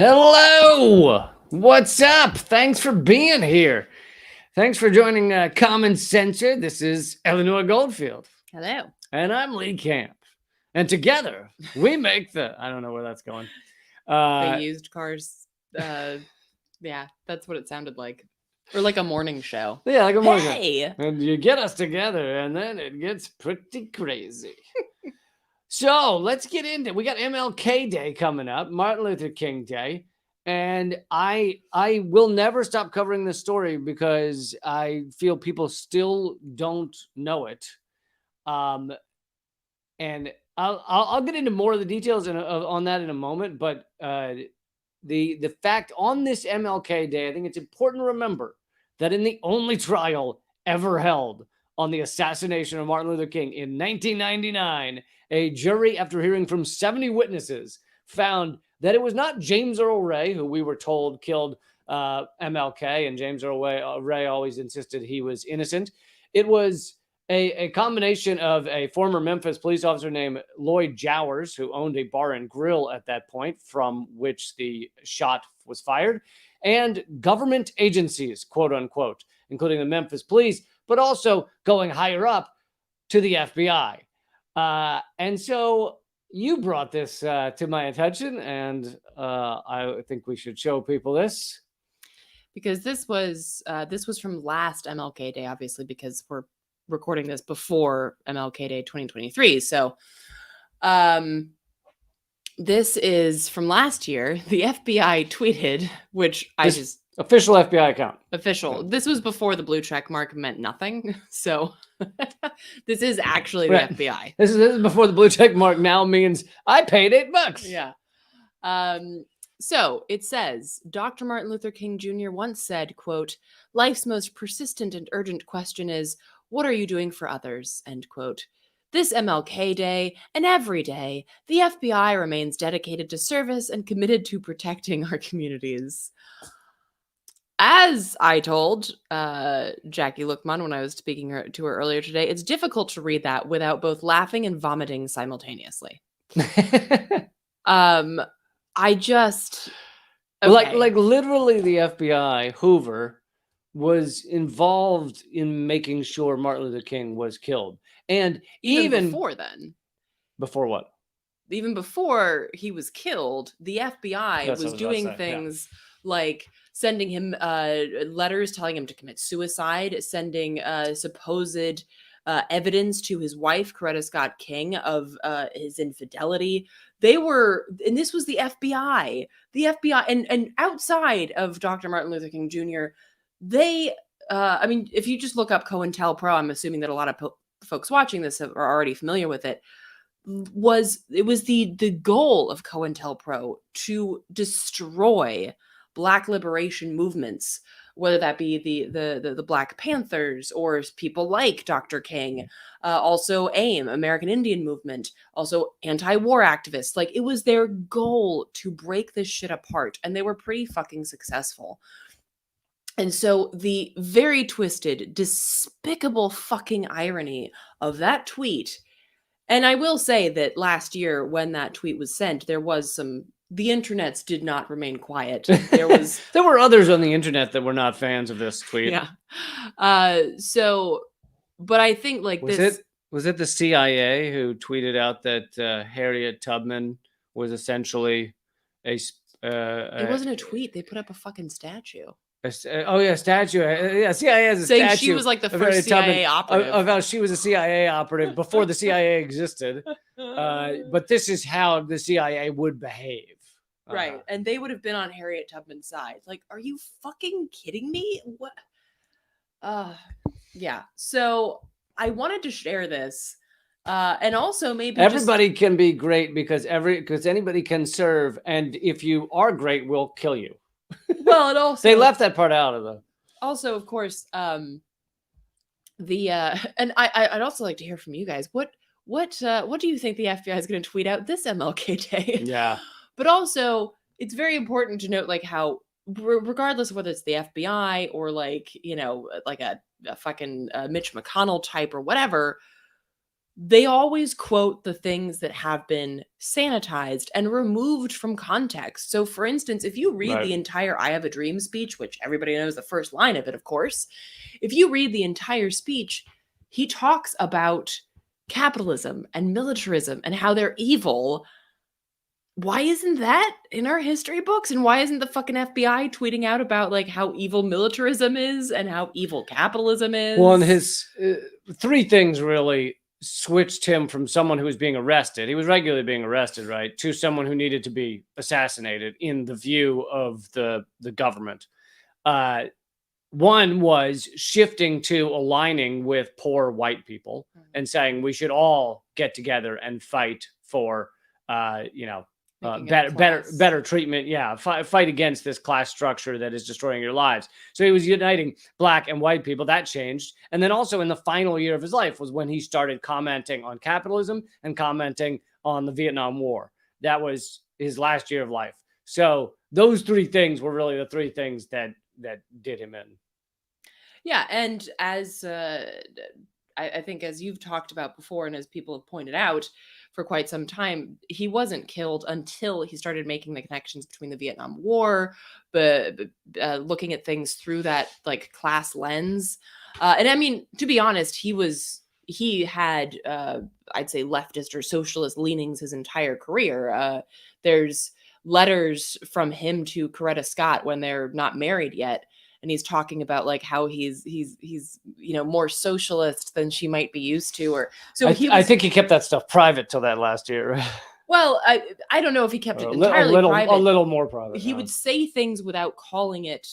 Hello! What's up? Thanks for being here. Thanks for joining Common Censor. This is Eleanor Goldfield. Hello. And I'm Lee Camp. And together, we make the... I don't know where that's going. The used cars. Yeah, that's what it sounded like. Or like a morning show. Yeah, like a morning show. Hey! And you get us together, and then it gets pretty crazy. So let's get into... We got MLK Day coming up, Martin Luther King Day. And I will never stop covering this story because I feel people still don't know it. And I'll get into more of the details on that in a moment. But the fact on this MLK Day, I think it's important to remember that in the only trial ever held on the assassination of Martin Luther King in 1999, a jury, after hearing from 70 witnesses, found that it was not James Earl Ray, who we were told killed MLK, and James Earl Ray always insisted he was innocent. It was a combination of a former Memphis police officer named Lloyd Jowers, who owned a bar and grill at that point from which the shot was fired, and government agencies, quote unquote, including the Memphis police, but also going higher up to the FBI. And so you brought this to my attention, and I think we should show people this. Because this was from last MLK Day, obviously, because we're recording this before MLK Day 2023. So this is from last year. The FBI tweeted, which official FBI account. Official. This was before the blue check mark meant nothing. So this is actually the FBI. This is before the blue check mark now means I paid $8. Yeah. So it says, Dr. Martin Luther King Jr. once said, quote, "Life's most persistent and urgent question is, what are you doing for others?" End quote. This MLK Day and every day, the FBI remains dedicated to service and committed to protecting our communities. As I told Jackie Lookman when I was speaking to her earlier today, it's difficult to read that without both laughing and vomiting simultaneously. I just... Okay. Like literally the FBI, Hoover, was involved in making sure Martin Luther King was killed. And even before then. Before what? Even before he was killed, the FBI was doing things like sending him letters telling him to commit suicide, sending supposed evidence to his wife, Coretta Scott King, of his infidelity. And this was the FBI. The FBI, and outside of Dr. Martin Luther King Jr., they, I mean, if you just look up COINTELPRO, I'm assuming that a lot of folks watching this are already familiar with it. It was the goal of COINTELPRO to destroy Black liberation movements, whether that be the Black Panthers or people like Dr. King, also AIM, American Indian Movement, also anti-war activists. Like, it was their goal to break this shit apart, and they were pretty fucking successful. And so the very twisted, despicable fucking irony of that tweet, and I will say that last year when that tweet was sent, there was the internets did not remain quiet. There were others on the internet that were not fans of this tweet. Yeah. But I think was it the CIA who tweeted out that Harriet Tubman was essentially it wasn't a tweet. They put up a fucking statue. Statue. Yeah, CIA has a saying statue. She was like the first CIA operative. Of how she was a CIA operative before the CIA existed. But this is how the CIA would behave. Right. And they would have been on Harriet Tubman's side. Like, are you fucking kidding me? What? Yeah. So I wanted to share this. And also maybe everybody can be great because anybody can serve. And if you are great, we'll kill you. Well, it also they left that part out of the. Also, of course, and I'd also like to hear from you guys. What do you think the FBI is going to tweet out this MLK Day? Yeah. But also, it's very important to note, like, how regardless of whether it's the FBI or like, you know, like a fucking Mitch McConnell type or whatever, they always quote the things that have been sanitized and removed from context. So, for instance, if you read the entire I Have a Dream speech, which everybody knows the first line of it, of course, if you read the entire speech, he talks about capitalism and militarism and how they're evil. Why isn't that in our history books? And why isn't the fucking FBI tweeting out about like how evil militarism is and how evil capitalism is? Well, and his three things really switched him from someone who was being arrested. He was regularly being arrested, right? To someone who needed to be assassinated in the view of the government. One was shifting to aligning with poor white people and saying we should all get together and fight for, better treatment. Yeah. Fight against this class structure that is destroying your lives. So he was uniting black and white people. That changed. And then also in the final year of his life was when he started commenting on capitalism and commenting on the Vietnam War. That was his last year of life. So those three things were really the three things that did him in. Yeah. And as I think as you've talked about before, and as people have pointed out for quite some time, he wasn't killed until he started making the connections between the Vietnam War, but looking at things through that like class lens. And I mean, to be honest, he had, I'd say, leftist or socialist leanings his entire career. There's letters from him to Coretta Scott when they're not married yet. And he's talking about like how he's more socialist than she might be used to, or so I think he kept that stuff private till that last year. Well, I don't know if he kept it entirely private. A little more private. He would say things without calling it,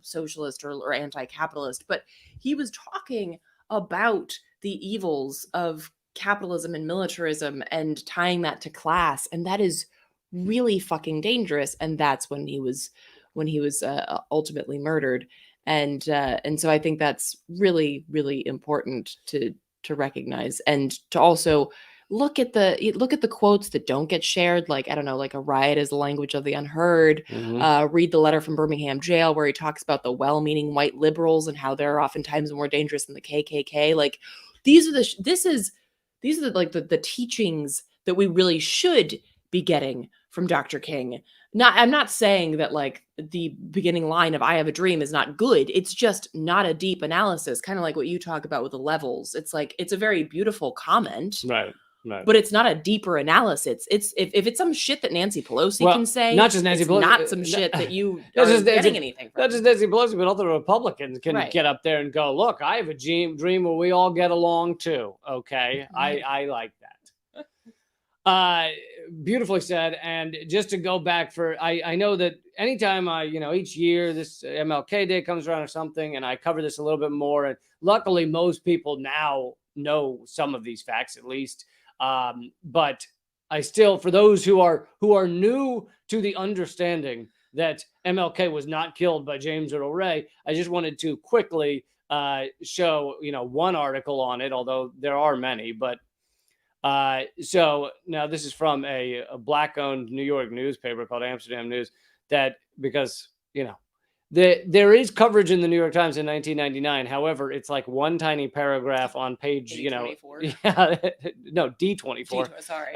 socialist or anti-capitalist, but he was talking about the evils of capitalism and militarism and tying that to class, and that is really fucking dangerous. And that's when he was ultimately murdered. And so I think that's really, really important to recognize, and to also look at the quotes that don't get shared. Like, I don't know, like a riot is the language of the unheard. Read the letter from Birmingham jail where he talks about the well-meaning white liberals and how they're oftentimes more dangerous than the KKK. Like, these are the teachings that we really should be getting from Dr. King. I'm not saying that like the beginning line of I Have a Dream is not good. It's just not a deep analysis, kind of like what you talk about with the levels. It's like, it's a very beautiful comment. Right. But it's not a deeper analysis. It's if it's some shit that Nancy Pelosi can say, not just Nancy Pelosi, not some shit that you are getting anything from. Not just Nancy Pelosi, but other Republicans can get up there and go, look, I have a dream where we all get along too. Okay. I like that. Beautifully said. And just to go back I know that anytime each year this MLK Day comes around or something, and I cover this a little bit more, and luckily most people now know some of these facts at least. But I still, for those who are new to the understanding that MLK was not killed by James Earl Ray, I just wanted to quickly show one article on it, although there are many. But so now this is from a black-owned New York newspaper called Amsterdam News, that because there is coverage in the New York Times in 1999. However, it's like one tiny paragraph on page, D24. Sorry.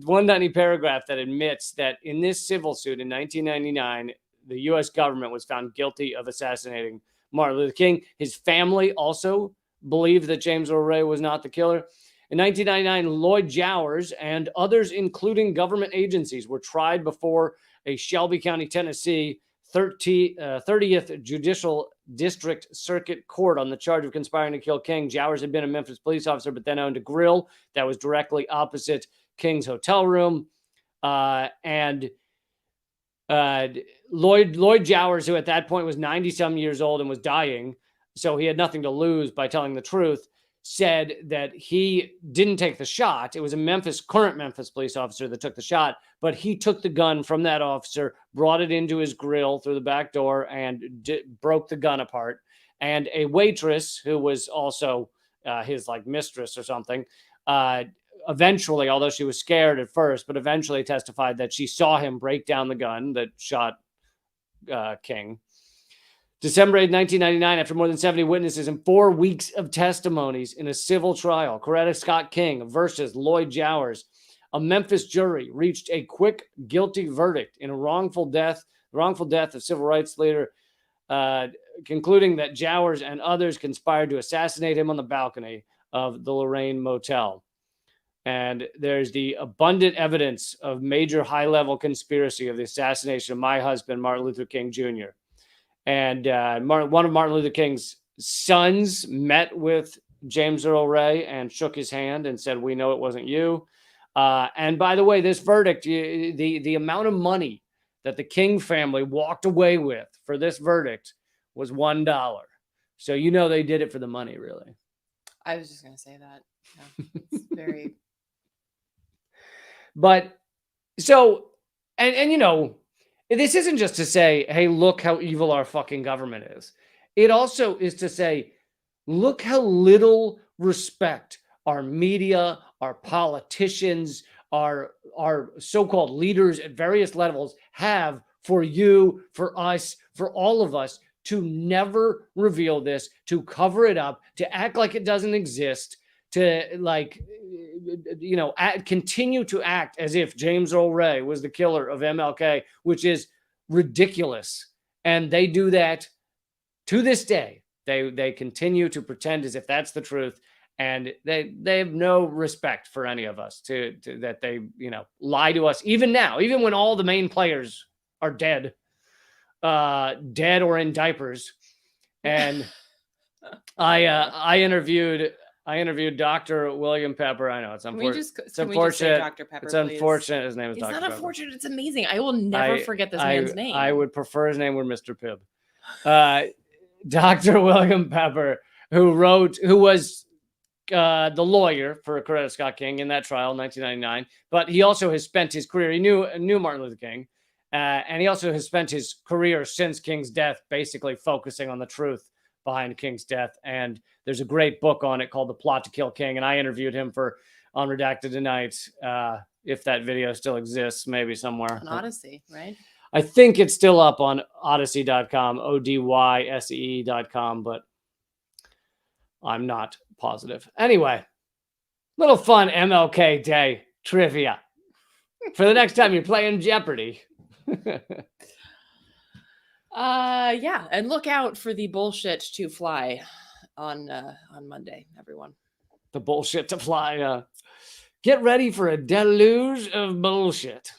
One tiny paragraph that admits that in this civil suit in 1999, the U.S. government was found guilty of assassinating Martin Luther King. His family also believed that James Earl Ray was not the killer. In 1999, Lloyd Jowers and others, including government agencies, were tried before a Shelby County, Tennessee 30th Judicial District Circuit Court on the charge of conspiring to kill King. Jowers had been a Memphis police officer, but then owned a grill that was directly opposite King's hotel room. And Lloyd Jowers, who at that point was 90-some years old and was dying, so he had nothing to lose by telling the truth, said that he didn't take the shot. It was a current Memphis police officer that took the shot, but he took the gun from that officer, brought it into his grill through the back door, and broke the gun apart. And a waitress who was also his mistress or something, eventually, although she was scared at first, but eventually testified that she saw him break down the gun that shot King. December 8, 1999, after more than 70 witnesses and 4 weeks of testimonies in a civil trial, Coretta Scott King versus Lloyd Jowers, a Memphis jury reached a quick guilty verdict in a wrongful death of civil rights leader, concluding that Jowers and others conspired to assassinate him on the balcony of the Lorraine Motel. And there's the abundant evidence of major high-level conspiracy of the assassination of my husband, Martin Luther King Jr. And one of Martin Luther King's sons met with James Earl Ray and shook his hand and said, "We know it wasn't you." And by the way, this verdict, the amount of money that the King family walked away with for this verdict was $1. So they did it for the money, really. I was just going to say that. Yeah, it's very. But so, and this isn't just to say, hey, look how evil our fucking government is. It also is to say, look how little respect our media, our politicians, our so-called leaders at various levels have for you, for us, for all of us, to never reveal this, to cover it up, to act like it doesn't exist, to continue to act as if James Earl Ray was the killer of MLK, which is ridiculous. And they do that to this day. They continue to pretend as if that's the truth. And they have no respect for any of us to that they, lie to us. Even now, even when all the main players are dead or in diapers. And I interviewed Dr. William Pepper. I know it's unfortunate. It's unfortunate. Dr. Pepper, it's unfortunate. His name is Dr. Pepper. It's not unfortunate. It's amazing. I will never forget this man's name. I would prefer his name were Mr. Pibb. Dr. William Pepper, who was the lawyer for Coretta Scott King in that trial in 1999, but he also has spent his career. He knew Martin Luther King, and he also has spent his career since King's death basically focusing on the truth behind King's death. And there's a great book on it called The Plot to Kill King, and I interviewed him for Unredacted Tonight. If that video still exists, maybe somewhere on Odyssey, right? I think it's still up on odyssey.com, ODYSE.com, but I'm not positive. Anyway, little fun MLK Day trivia for the next time you're playing Jeopardy. Yeah, and look out for the bullshit to fly on Monday, everyone. The bullshit to fly. Get ready for a deluge of bullshit.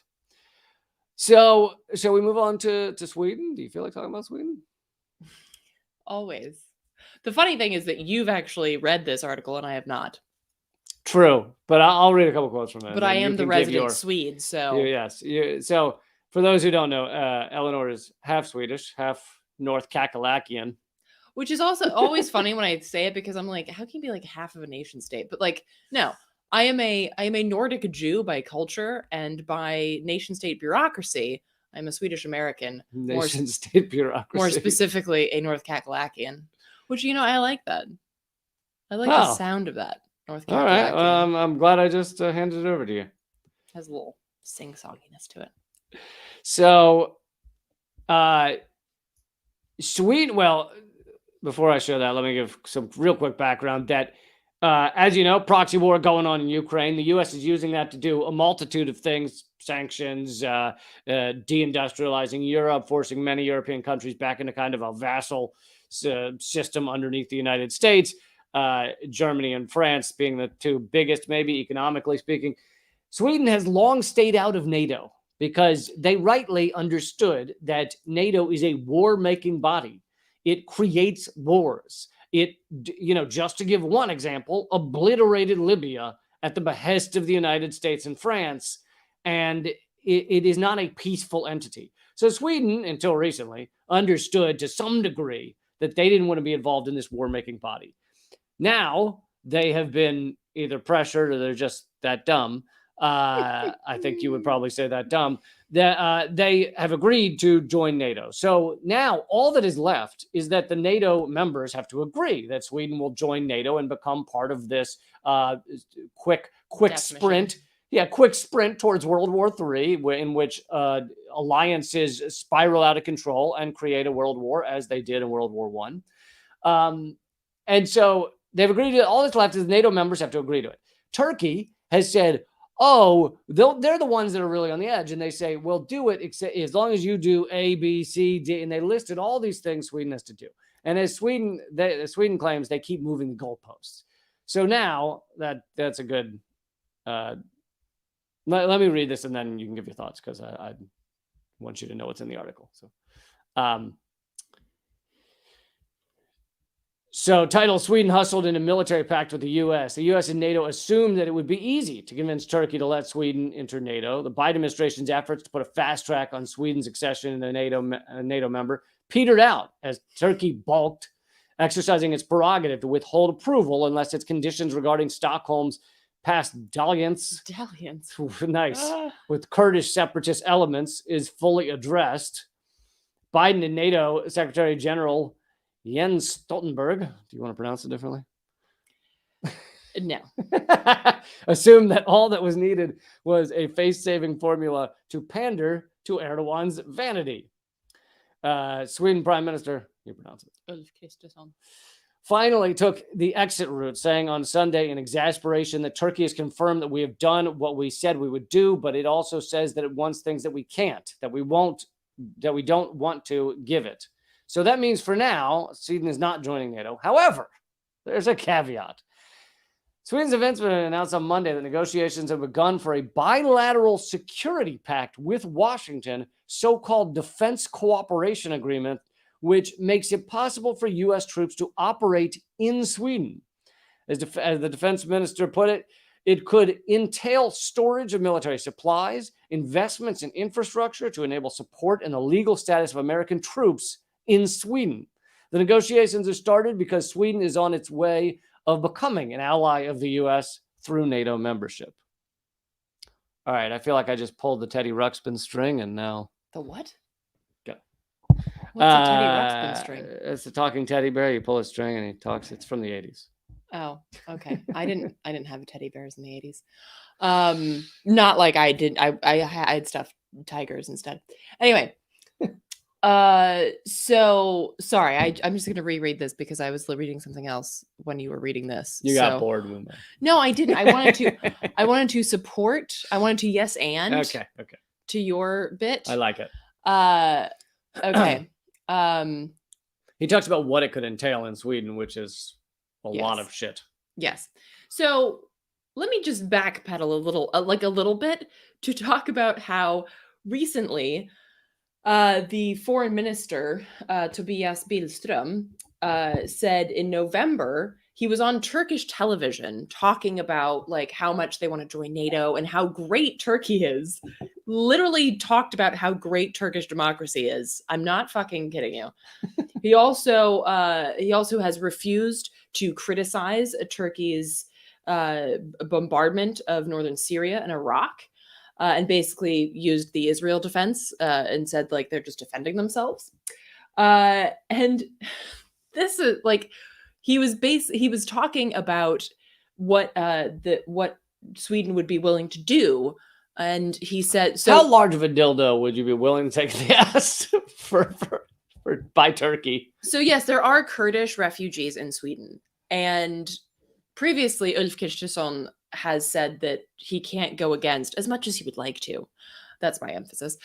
So, shall we move on to Sweden? Do you feel like talking about Sweden? Always. The funny thing is that you've actually read this article and I have not. True, but I'll read a couple quotes from it. But I am the resident Swede, so... Yes. So, for those who don't know, Eleanor is half Swedish, half North Kakalakian. Which is also always funny when I say it, because I'm like, how can you be like half of a nation state? But no. I am a Nordic Jew by culture, and by nation state bureaucracy, I'm a Swedish American. Nation state bureaucracy. More specifically, a North Kakalakian. Which, I like that. I like the sound of that. North Kakalaki. All right. I'm glad I just handed it over to you. Has a little sing-songiness to it. So, Sweden, well, before I show that, let me give some real quick background that, as you know, proxy war going on in Ukraine. The U.S. is using that to do a multitude of things, sanctions, deindustrializing Europe, forcing many European countries back into kind of a vassal system underneath the United States, Germany and France being the two biggest, maybe economically speaking. Sweden has long stayed out of NATO because they rightly understood that NATO is a war-making body. It creates wars. It, just to give one example, obliterated Libya at the behest of the United States and France, and it is not a peaceful entity. So Sweden, until recently, understood to some degree that they didn't want to be involved in this war-making body. Now, they have been either pressured or they're just that dumb. I think you would probably say that dumb. That they have agreed to join NATO. So now all that is left is that the NATO members have to agree that Sweden will join NATO and become part of this quick sprint. quick sprint towards World War III, in which alliances spiral out of control and create a world war, as they did in World War I. And so they've agreed to it. All that's left is NATO members have to agree to it. Turkey has said, oh, they're the ones that are really on the edge. And they say, well, do it as long as you do A, B, C, D. And they listed all these things Sweden has to do. And as Sweden claims, they keep moving the goalposts. So now that's a good... let me read this and then you can give your thoughts, because I want you to know what's in the article. So title: Sweden hustled in a military pact with the U.S. The U.S. and NATO assumed that it would be easy to convince Turkey to let Sweden enter NATO. The Biden administration's efforts to put a fast track on Sweden's accession as a NATO member petered out as Turkey balked, exercising its prerogative to withhold approval unless its conditions regarding Stockholm's past dalliance nice with Kurdish separatist elements is fully addressed. Biden and NATO Secretary General Jens Stoltenberg, do you want to pronounce it differently? No. Assumed that all that was needed was a face-saving formula to pander to Erdogan's vanity. Sweden Prime Minister, you pronounce it, finally took the exit route, saying on Sunday in exasperation that Turkey has confirmed that we have done what we said we would do, but it also says that it wants things that we can't, that we don't want to give it. So that means for now, Sweden is not joining NATO. However, there's a caveat. Sweden's defense minister announced on Monday that negotiations have begun for a bilateral security pact with Washington, so-called Defense Cooperation Agreement, which makes it possible for U.S. troops to operate in Sweden. As the defense minister put it, it could entail storage of military supplies, investments in infrastructure to enable support and the legal status of American troops in Sweden. The negotiations are started because Sweden is on its way of becoming an ally of the U.S. through NATO membership. All right, I feel like I just pulled the Teddy Ruxpin string, and now... The what? Go. What's a Teddy Ruxpin string? It's a talking teddy bear. You pull a string and he talks. It's from the 80s. Oh, okay. I didn't have teddy bears in the 80s. Not like I did. I had stuffed tigers instead. Anyway. So sorry, I'm just going to reread this because I was reading something else when you were reading this. You got bored with me. No, I didn't. I wanted to support. I wanted to yes and. Okay. To your bit. I like it. Okay. He talks about what it could entail in Sweden, which is a lot of shit. Yes. So let me just backpedal a little bit to talk about how recently the foreign minister, Tobias Billström, said in November, he was on Turkish television talking about like how much they want to join NATO and how great Turkey is. Literally talked about how great Turkish democracy is. I'm not fucking kidding you. He also has refused to criticize Turkey's bombardment of northern Syria and Iraq. And basically used the Israel defense and said like they're just defending themselves. And this is like he was talking about what Sweden would be willing to do, and he said, "So how large of a dildo would you be willing to take the ass for by Turkey?" So yes, there are Kurdish refugees in Sweden, and previously Ulf Kristersson has said that he can't go against, as much as he would like to, that's my emphasis,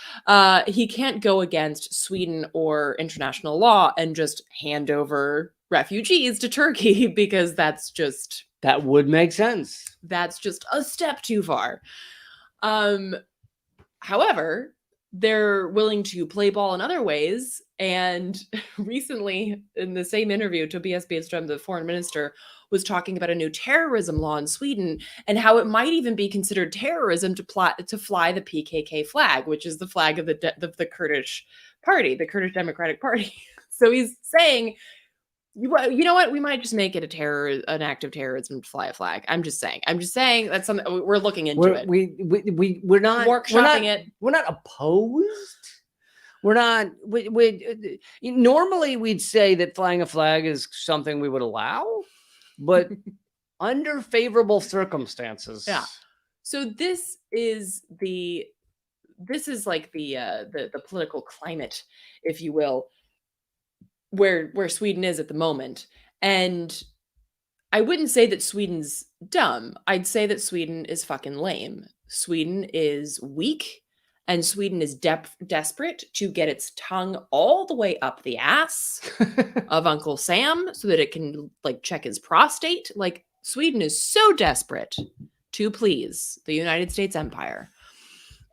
he can't go against Sweden or international law and just hand over refugees to Turkey because that would make sense. That's just a step too far. However, they're willing to play ball in other ways. And recently, in the same interview, Tobias Billström, the foreign minister, was talking about a new terrorism law in Sweden and how it might even be considered terrorism to fly the PKK flag, which is the flag of the Kurdish party, the Kurdish Democratic Party. So he's saying, you know what? We might just make it an act of terrorism to fly a flag. I'm just saying that's something we're looking into. We're not workshopping it. We're not opposed. We're not. Normally we'd say that flying a flag is something we would allow, but under favorable circumstances. Yeah. So this is like the political climate, if you will, where Sweden is at the moment. And I wouldn't say that Sweden's dumb. I'd say that Sweden is fucking lame. Sweden is weak, and Sweden is desperate to get its tongue all the way up the ass of Uncle Sam so that it can like check his prostate. Like Sweden is so desperate to please the United States Empire.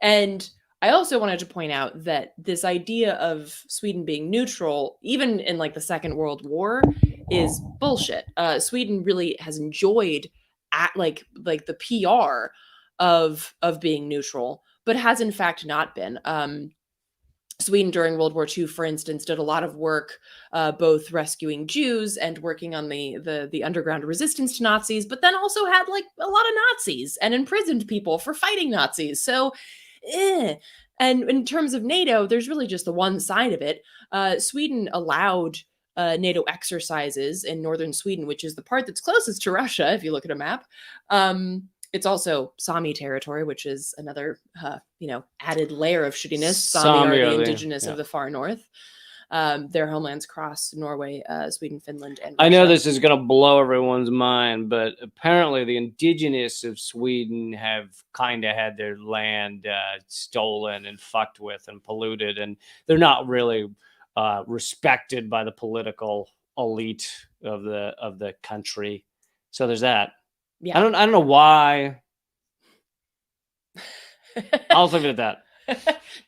And I also wanted to point out that this idea of Sweden being neutral, even in like the Second World War, is bullshit. Sweden really has enjoyed at like the PR of being neutral, but has in fact not been. Sweden during World War II, for instance, did a lot of work, both rescuing Jews and working on the underground resistance to Nazis, but then also had like a lot of Nazis and imprisoned people for fighting Nazis. So, And in terms of NATO, there's really just the one side of it. Sweden allowed NATO exercises in northern Sweden, which is the part that's closest to Russia, if you look at a map. It's also Sami territory, which is another, added layer of shittiness. Sami are the indigenous of the far north. Their homelands cross Norway, Sweden, Finland, and Russia. I know this is going to blow everyone's mind, but apparently the indigenous of Sweden have kind of had their land stolen and fucked with and polluted, and they're not really respected by the political elite of the country. So there's that. Yeah. I don't know why. I'll leave it at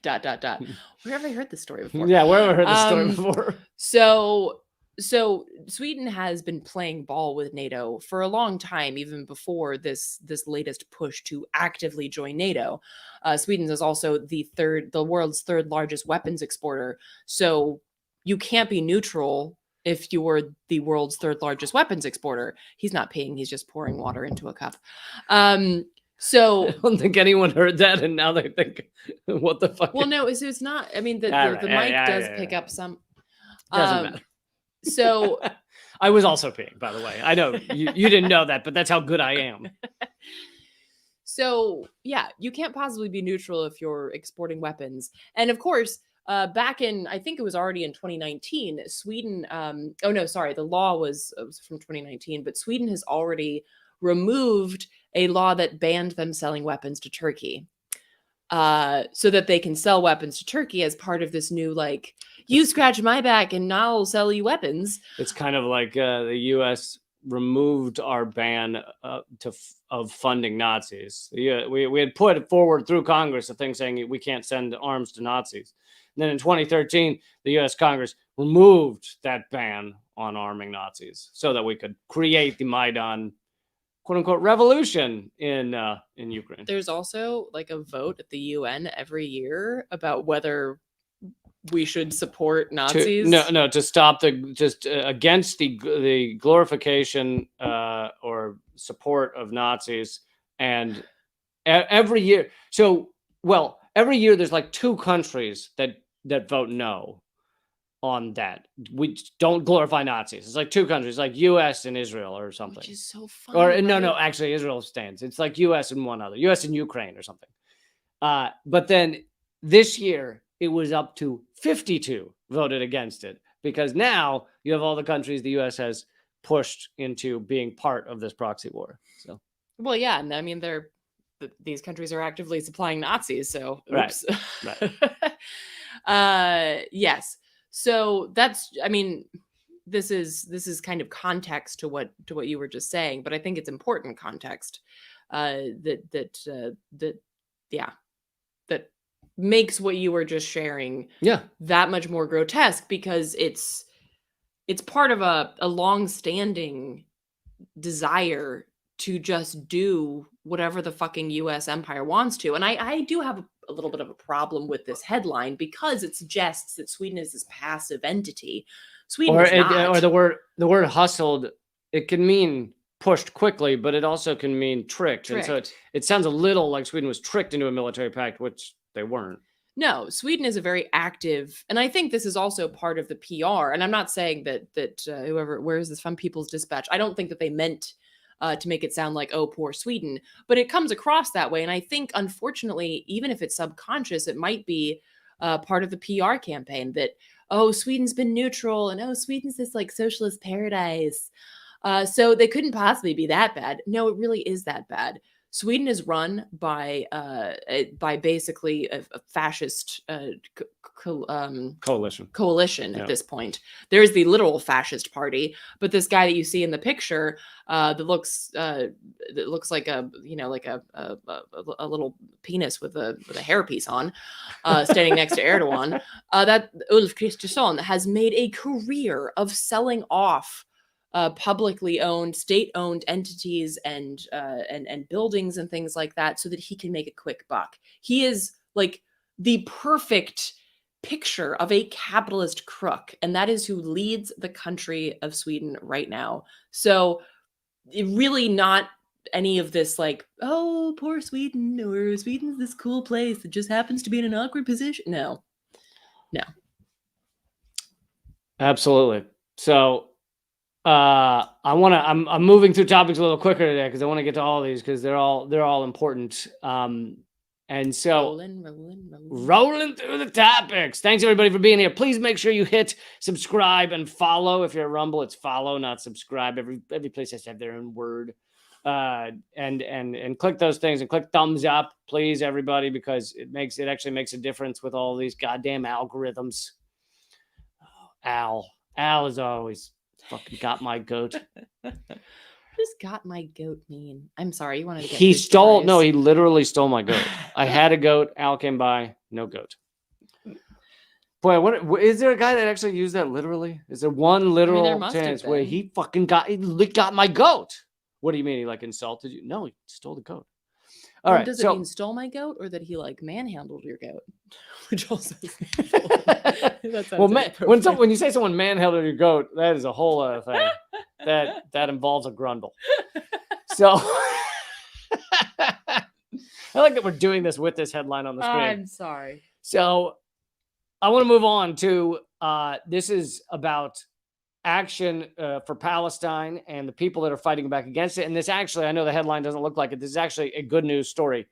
that. Where have I heard this story before? Yeah, where have I heard this story before? So Sweden has been playing ball with NATO for a long time, even before this latest push to actively join NATO. Sweden is also the world's third largest weapons exporter. So you can't be neutral if you're the world's third largest weapons exporter. He's not peeing, he's just pouring water into a cup. So I don't think anyone heard that, and now they think, what the fuck? Well, no, it's not. I mean, the mic does pick up some. Doesn't matter. So I was also peeing, by the way. I know you didn't know that, but that's how good I am. So yeah, you can't possibly be neutral if you're exporting weapons. And of course, back in, I think it was already in 2019, Sweden. The law was from 2019, but Sweden has already removed a law that banned them selling weapons to Turkey, so that they can sell weapons to Turkey as part of this new, like, you scratch my back and I'll sell you weapons. It's kind of like the U.S. removed our ban of funding Nazis. We had put forward through Congress a thing saying we can't send arms to Nazis. And then in 2013, the U.S. Congress removed that ban on arming Nazis so that we could create the Maidan, quote unquote, revolution in Ukraine. There's also like a vote at the UN every year about whether we should support Nazis. To stop against the glorification or support of Nazis. And every year, every year there's like 2 countries that vote no on that. We don't glorify Nazis. It's like 2 countries, like U.S. and Israel or something. Which is so funny. Or no, actually Israel stands. It's like U.S. and one other, U.S. and Ukraine or something. But then this year it was up to 52 voted against it, because now you have all the countries the U.S. has pushed into being part of this proxy war. So, well, yeah, and I mean these countries are actively supplying Nazis. So, oops. Right. Yes. So that's, I mean, this is kind of context to what you were just saying, but I think it's important context that makes what you were just sharing that much more grotesque, because it's part of a long-standing desire to just do whatever the fucking US empire wants to. And I do have a little bit of a problem with this headline, because it suggests that Sweden is this passive entity. Sweden is not. Or the word hustled, it can mean pushed quickly, but it also can mean tricked. And so it sounds a little like Sweden was tricked into a military pact, which they weren't. No, Sweden is a very active, and I think this is also part of the PR. And I'm not saying that whoever, where is this from? People's Dispatch. I don't think that they meant to make it sound like, oh, poor Sweden. But it comes across that way. And I think, unfortunately, even if it's subconscious, it might be part of the PR campaign that, oh, Sweden's been neutral and, oh, Sweden's this like socialist paradise. So they couldn't possibly be that bad. No, it really is that bad. Sweden is run by basically a fascist coalition at this point. There's the literal fascist party, but this guy that you see in the picture that looks like a little penis with a hairpiece on, standing next to Erdogan. That Ulf Kristersson has made a career of selling off publicly owned, state-owned entities and buildings and things like that, so that he can make a quick buck. He is like the perfect picture of a capitalist crook, and that is who leads the country of Sweden right now. So, really, not any of this like, oh, poor Sweden, or Sweden's this cool place that just happens to be in an awkward position. No. Absolutely. So. I'm moving through topics a little quicker today because I want to get to all these because they're all important. And so rolling through the topics. Thanks everybody for being here. Please make sure you hit subscribe and follow. If you're a Rumble, it's follow, not subscribe. Every place has to have their own word. And click those things and click thumbs up, please, everybody, because it actually makes a difference with all these goddamn algorithms. Oh, Al is always fucking got my goat. What does got my goat mean? I'm sorry, you wanted to get he literally stole my goat. I had a goat. Al came by, no goat. Boy, what is there a guy that actually used that literally? Is there one literal chance where he fucking got my goat? What do you mean? He like insulted you? No, he stole the goat. All right. Does it mean stole my goat, or that he like manhandled your goat? Which also well, when you say someone manhandled your goat, that is a whole other thing. that involves a grundle. So I like that we're doing this with this headline on the screen. I'm sorry. So I want to move on to this is about action for Palestine and the people that are fighting back against it. And this actually, I know the headline doesn't look like it. This is actually a good news story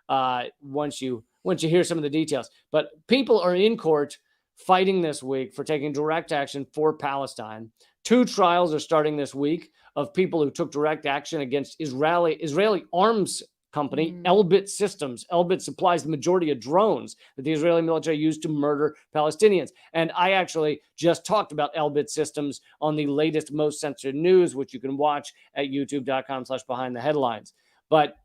once you hear some of the details. But people are in court fighting this week for taking direct action for Palestine. 2 trials are starting this week of people who took direct action against Israeli arms company, Elbit Systems. Elbit supplies the majority of drones that the Israeli military used to murder Palestinians. And I actually just talked about Elbit Systems on the latest Most Censored News, which you can watch at youtube.com/behind the headlines. But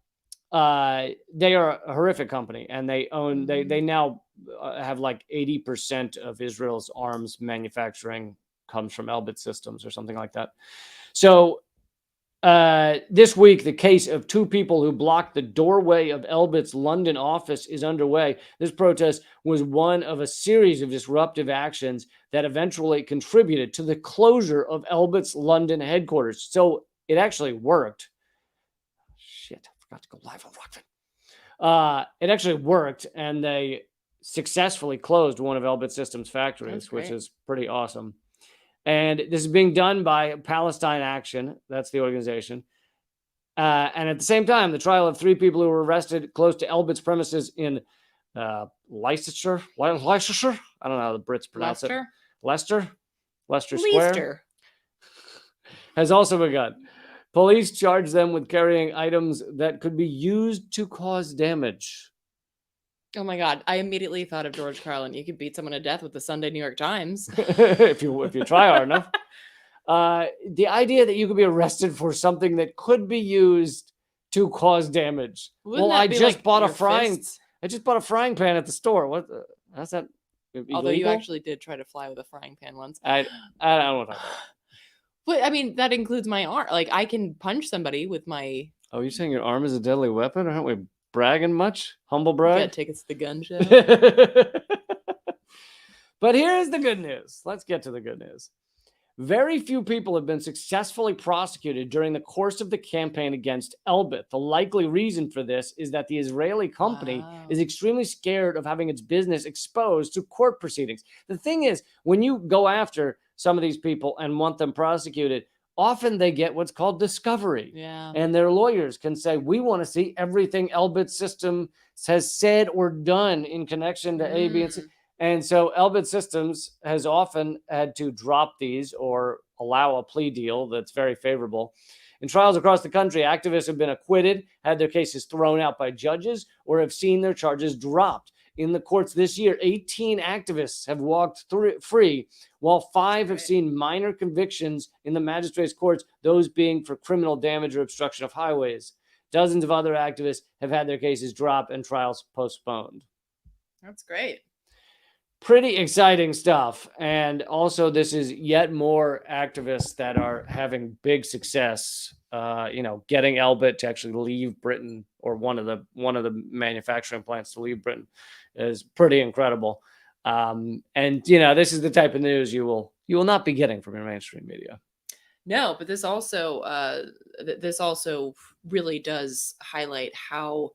they are a horrific company, and they own, they now have like 80% of Israel's arms manufacturing comes from Elbit Systems or something like that. So this week, the case of 2 people who blocked the doorway of Elbit's London office is underway. This protest was one of a series of disruptive actions that eventually contributed to the closure of Elbit's London headquarters. So it actually worked. Shit, I forgot to go live on Rockfin. It actually worked, and they successfully closed one of Elbit Systems' factories, which is pretty awesome. And this is being done by Palestine Action. That's the organization. And at the same time, the trial of 3 people who were arrested close to Elbit's premises in Leicestershire. I don't know how the Brits pronounce it. Leicester Square. Has also begun. Police charge them with carrying items that could be used to cause damage. Oh my God! I immediately thought of George Carlin. You could beat someone to death with the Sunday New York Times if you try hard enough. The idea that you could be arrested for something that could be used to cause damage. I just bought a frying pan at the store. What? How's that? Illegal? Although you actually did try to fly with a frying pan once. I don't know what I thought. But I mean, that includes my arm. Like, I can punch somebody with my. Oh, you're saying your arm is a deadly weapon? Aren't we bragging much? Humble brag? Yeah, take us to the gun show. But here's the good news. Let's get to the good news. Very few people have been successfully prosecuted during the course of the campaign against Elbit. The likely reason for this is that the Israeli company is extremely scared of having its business exposed to court proceedings. The thing is, when you go after some of these people and want them prosecuted, often they get what's called discovery. Yeah. And their lawyers can say, we want to see everything Elbit Systems has said or done in connection to A, B, and C. And so Elbit Systems has often had to drop these or allow a plea deal that's very favorable. In trials across the country, activists have been acquitted, had their cases thrown out by judges, or have seen their charges dropped. In the courts this year, 18 activists have walked free, while 5 have seen minor convictions in the magistrates' courts, those being for criminal damage or obstruction of highways. Dozens of other activists have had their cases dropped and trials postponed. That's great. Pretty exciting stuff. And also, this is yet more activists that are having big success, getting Elbit to actually leave Britain, or one of the manufacturing plants to leave Britain, is pretty incredible. And this is the type of news you will not be getting from your mainstream media. No, but this also really does highlight how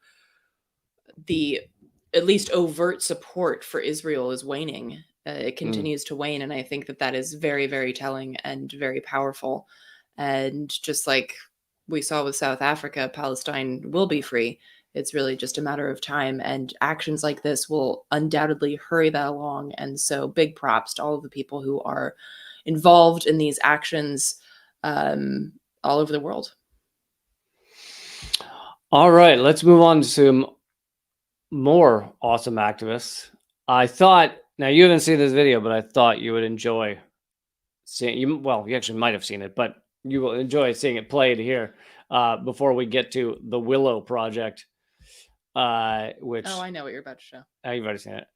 the at least overt support for Israel is waning. It continues to wane, and I think that is very, very telling and very powerful. And just like we saw with South Africa, Palestine will be free. It's really just a matter of time, and actions like this will undoubtedly hurry that along. And so big props to all of the people who are involved in these actions all over the world. All right, let's move on to some more awesome activists. I thought, now you haven't seen this video, but I thought you would enjoy seeing you actually might have seen it, but you will enjoy seeing it played here before we get to the Willow Project, which... Oh, I know what you're about to show. Oh, you've already seen it.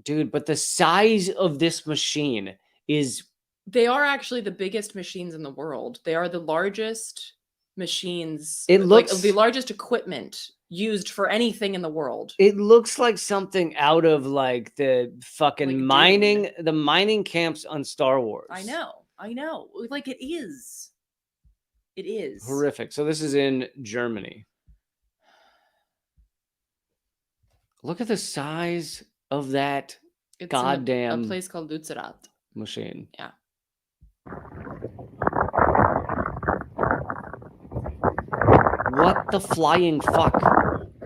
Dude, but the size of this machine is... They are actually the biggest machines in the world. They are the largest machines. It looks like the largest equipment used for anything in the world. It looks like something out of like the fucking the mining camps on Star Wars. I know. Like it is. It is horrific. So this is in Germany. Look at the size of that. It's goddamn a place called Lützerath machine. Yeah. What the flying fuck?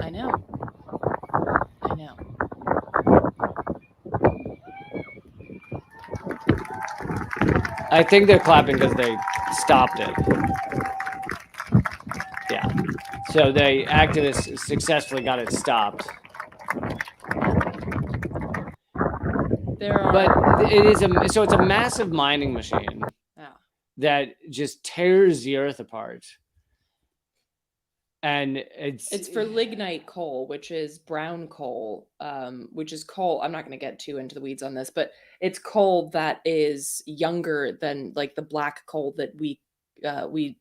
I know. I think they're clapping because they stopped it. Yeah. So the activists successfully got it stopped. But it is so it's a massive mining machine. Yeah. That just tears the earth apart. And it's for lignite coal, which is brown coal, which is coal. I'm not going to get too into the weeds on this, but it's coal that is younger than like the black coal that we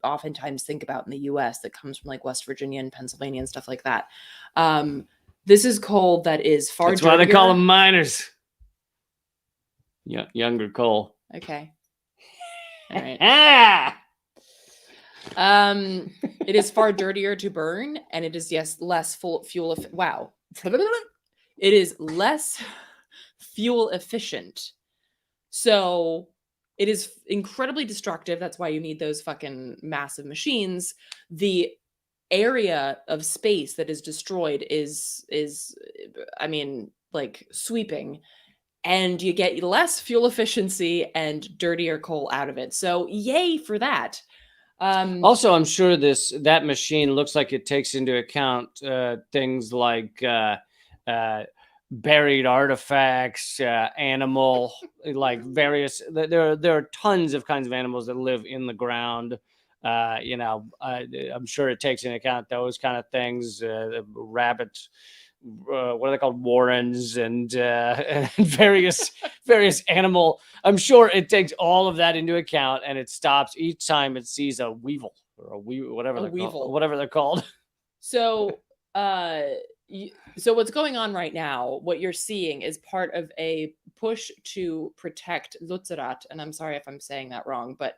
oftentimes think about in the U.S. that comes from like West Virginia and Pennsylvania and stuff like that. This is coal that is far. That's why they call them miners. Yeah, younger coal. Okay. All right. It is far dirtier to burn, and it is less fuel. Wow. It is less fuel efficient. So it is incredibly destructive. That's why you need those fucking massive machines. The area of space that is destroyed is I mean, like sweeping. And you get less fuel efficiency and dirtier coal out of it. So yay for that. Also, I'm sure that machine looks like it takes into account things like buried artifacts, animal, like various. There are tons of kinds of animals that live in the ground. I'm sure it takes into account those kind of things. Rabbits. What are they called? Warrens and various animal. I'm sure it takes all of that into account, and it stops each time it sees a weevil or whatever they're called. So, so what's going on right now? What you're seeing is part of a push to protect Lützerath, and I'm sorry if I'm saying that wrong, but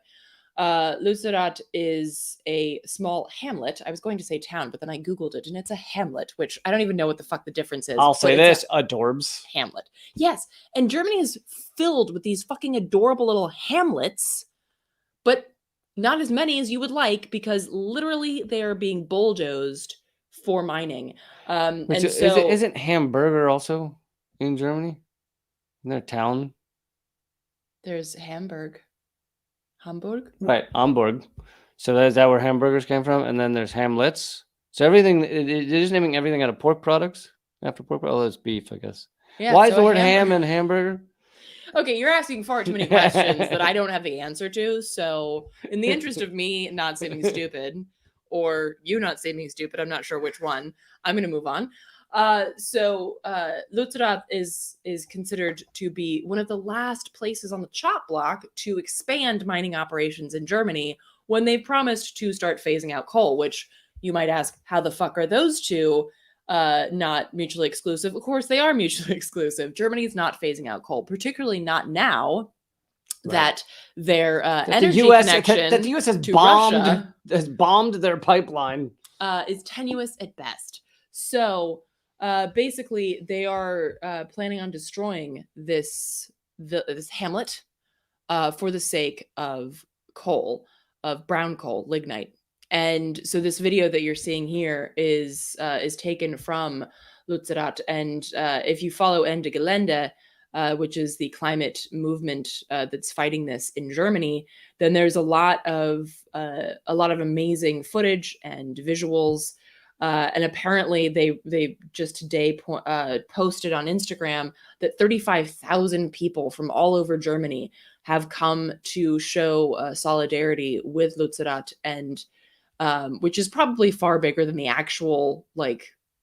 Lützerath is a small hamlet. I was going to say town, but then I Googled it and it's a hamlet, which I don't even know what the fuck the difference is. I'll say this, adorbs. Hamlet. Yes. And Germany is filled with these fucking adorable little hamlets, but Not as many as you would like, because literally they are being bulldozed for mining. And so isn't Hamburger also in Germany? In their town? there's Hamburg. Right, Hamburg. So is that where hamburgers came from? And then there's Hamlets. So everything, they're just naming everything out of pork products after pork. Oh, it's beef, I guess. Yeah, Why is so the word ham and hamburger? Okay, you're asking far too many questions that I don't have the answer to. So, in the interest of me not seeming stupid, or you not seeming stupid, I'm not sure which one, I'm going to move on. Lützerath is considered to be one of the last places on the chop block to expand mining operations in Germany, when they've promised to start phasing out coal, which you might ask, how the fuck are those two not mutually exclusive? Of course, they are mutually exclusive. Germany is not phasing out coal, particularly not now that their energy connection that the US has to bombed Russia their pipeline is tenuous at best. So basically, they are planning on destroying this hamlet for the sake of coal, of brown coal, lignite. And so this video that you're seeing here is taken from Lützerath. And if you follow Ende Gelände, which is the climate movement that's fighting this in Germany, then there's a lot of amazing footage and visuals. And apparently they just today posted on Instagram that 35,000 people from all over Germany have come to show solidarity with Lützerath, and which is probably far bigger than the actual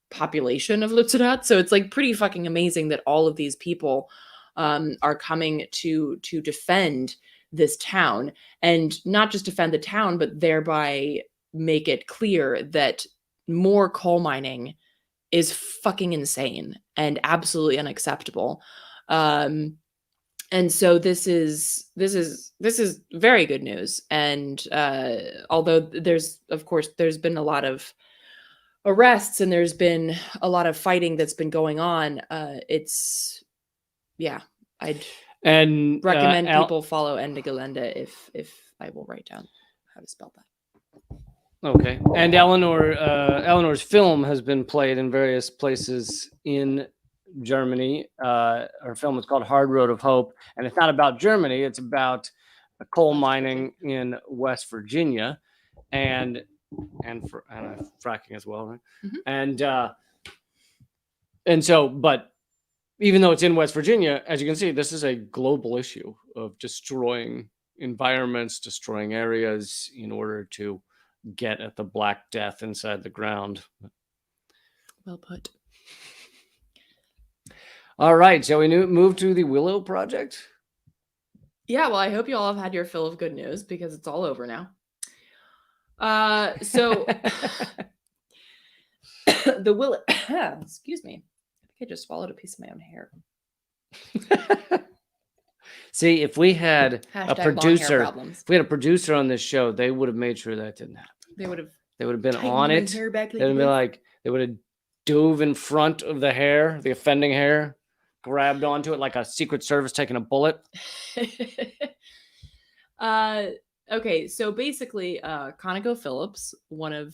population of Lützerath. So it's pretty fucking amazing that all of these people are coming to defend this town, and not just defend the town, but thereby make it clear that more coal mining is fucking insane and absolutely unacceptable. And so this is very good news. And although there's been a lot of arrests and there's been a lot of fighting that's been going on, I'd recommend people follow Ende Gelände if I will write down how to spell that. Okay. And Eleanor's film has been played in various places in Germany. Her film is called Hard Road of Hope, and it's not about Germany. It's about coal mining in West Virginia, and fracking as well, right? Mm-hmm. And so, but even though it's in West Virginia, as you can see, this is a global issue of destroying environments, destroying areas in order to get at the Black Death inside the ground. Well put. All right, shall we move to the Willow Project? Yeah, well, I hope you all have had your fill of good news, because it's all over now. So the Willow, excuse me, I think I just swallowed a piece of my own hair. See, if we had a producer on this show, they would have made sure that didn't happen. They would have been on it. They would have been they would have dove in front of the hair, the offending hair, grabbed onto it like a Secret Service taking a bullet. Okay, so basically, ConocoPhillips, one of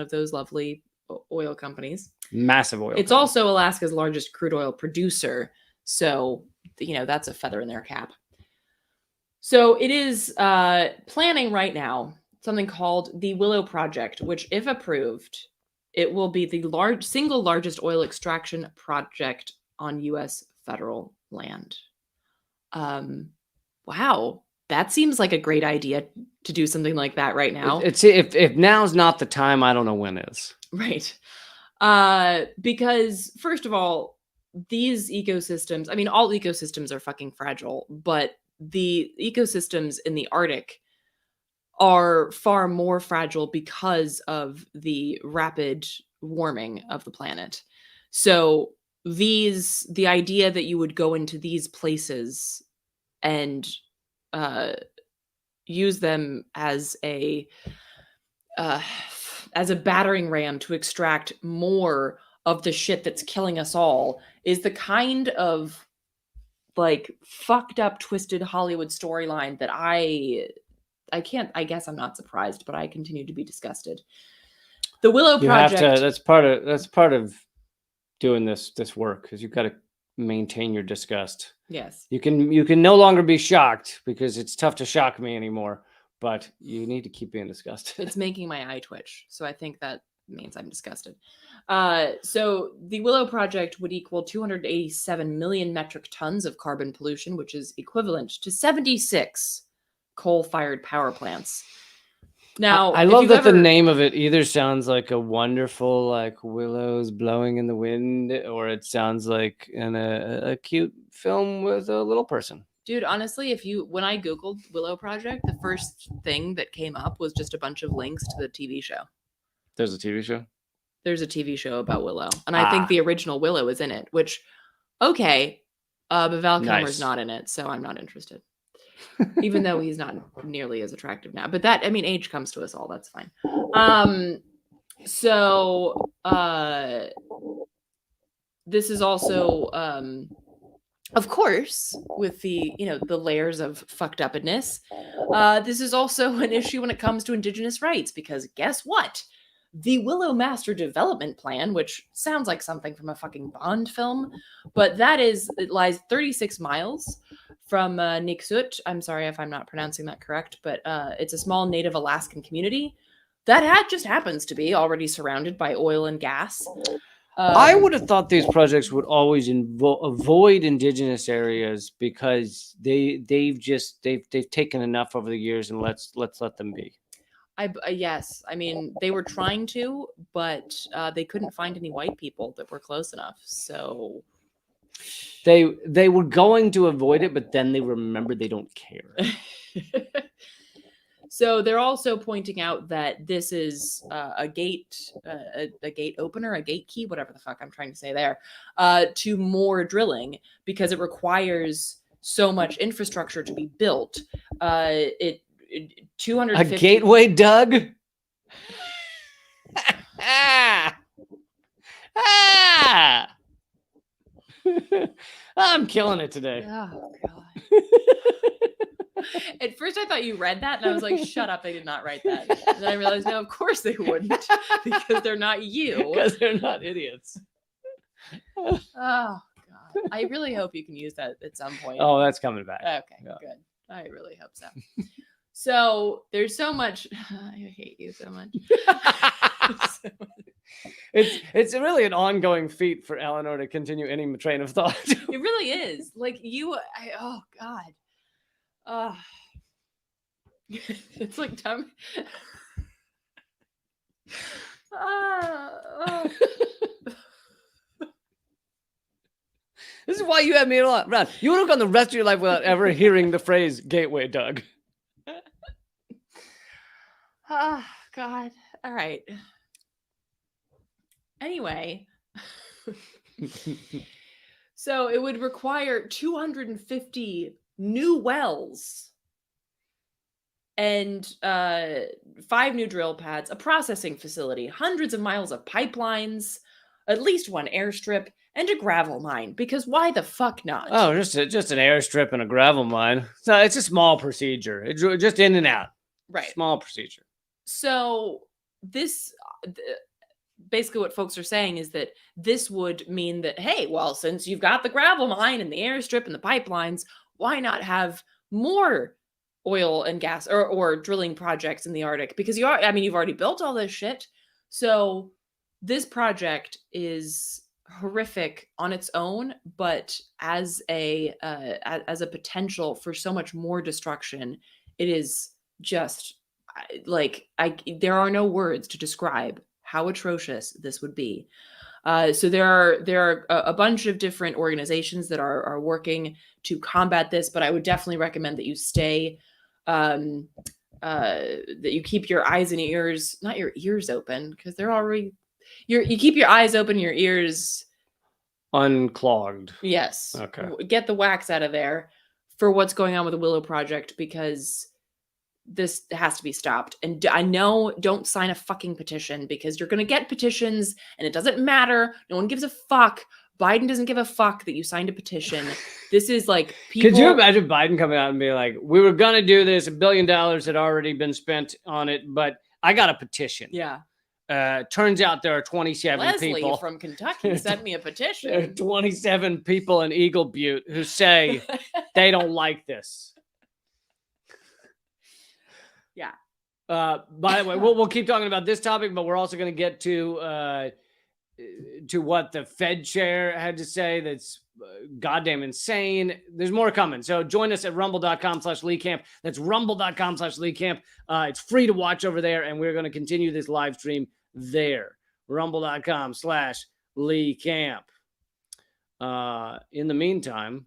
those lovely oil companies, massive oil. It's also Alaska's largest crude oil producer, so that's a feather in their cap. So it is planning right now something called the Willow Project, which, if approved, it will be the single largest oil extraction project on U.S. federal land. Wow, that seems like a great idea to do something like that right now. If now's not the time, I don't know when is. Right. Because first of all, these ecosystems, I mean, all ecosystems are fucking fragile, but the ecosystems in the Arctic are far more fragile because of the rapid warming of the planet. So the idea that you would go into these places and use them as a battering ram to extract more of the shit that's killing us all is the kind of fucked up, twisted Hollywood storyline that I I guess I'm not surprised, but I continue to be disgusted. The Willow You Project. have to. That's part of doing this work, because you've got to maintain your disgust. Yes. You can no longer be shocked, because it's tough to shock me anymore. But you need to keep being disgusted. It's making my eye twitch, so I think that means I'm disgusted. So the Willow Project would equal 287 million metric tons of carbon pollution, which is equivalent to 76 coal-fired power plants. Now, I love that the name of it either sounds like a wonderful, like willows blowing in the wind, or it sounds like a cute film with a little person. Dude, honestly, when I Googled Willow Project, the first thing that came up was just a bunch of links to the TV show. There's a TV show? There's a TV show about Willow. And I think the original Willow is in it, which, okay. But Val Kilmer's not in it, so I'm not interested. Even though he's not nearly as attractive now. But that, I mean, age comes to us all. That's fine. This is also... of course, with the layers of fucked upness, this is also an issue when it comes to Indigenous rights, because guess what? The Willow Master Development Plan, which sounds like something from a fucking Bond film, but it lies 36 miles from Niksut. I'm sorry if I'm not pronouncing that correct, but it's a small native Alaskan community that just happens to be already surrounded by oil and gas. I would have thought these projects would always avoid indigenous areas, because they've taken enough over the years, and let's let them be. Yes, I mean, they were trying to, but they couldn't find any white people that were close enough. So they were going to avoid it, but then they remembered they don't care. So they're also pointing out that this is a gate opener, a gate key, whatever the fuck I'm trying to say there, to more drilling, because it requires so much infrastructure to be built. 250 a gateway dug. I'm killing it today. Oh god. At first I thought you read that, and I was like, shut up, they did not write that. And then I realized, no, of course they wouldn't, because they're not you. Because they're not idiots. Oh god. I really hope you can use that at some point. Oh, that's coming back. Okay, yeah. Good. I really hope so. So there's so much. I hate you so much. It's really an ongoing feat for Eleanor to continue any train of thought. It really is. Like oh god. It's like time. This is why you have me around. You would have gone the rest of your life without ever hearing the phrase gateway dug. Oh god. All right. Anyway. So it would require 250 new wells and 5 new drill pads, a processing facility, hundreds of miles of pipelines, at least 1 airstrip, and a gravel mine, because why the fuck not? Oh, just an airstrip and a gravel mine. So it's a small procedure. It's just in and out. Right. Small procedure. So this, basically what folks are saying is that this would mean that, hey, well, since you've got the gravel mine and the airstrip and the pipelines, why not have more oil and gas or drilling projects in the Arctic? Because you've already built all this shit. So this project is horrific on its own, but as a potential for so much more destruction, it is just like there are no words to describe how atrocious this would be. So there are a bunch of different organizations that are working to combat this, but I would definitely recommend that you stay, that you keep your eyes and ears, not your ears open, because they're already, you keep your eyes open, your ears unclogged. Yes. Okay. Get the wax out of there for what's going on with the Willow Project, because this has to be stopped. And I know, don't sign a fucking petition, because you're going to get petitions and it doesn't matter. No one gives a fuck. Biden doesn't give a fuck that you signed a petition. This is like people. Could you imagine Biden coming out and being like, we were going to do this, $1 billion had already been spent on it, but I got a petition. Yeah. Turns out there are 27 Leslie people from Kentucky sent me a petition. There are 27 people in Eagle Butte who say they don't like this. Yeah. By the way, we'll keep talking about this topic, but we're also going to get to what the Fed chair had to say. That's goddamn insane. There's more coming. So join us at rumble.com/LeeCamp. That's rumble.com/LeeCamp. It's free to watch over there, and we're going to continue this live stream there. Rumble.com/LeeCamp. In the meantime,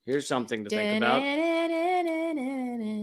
here's something to think about.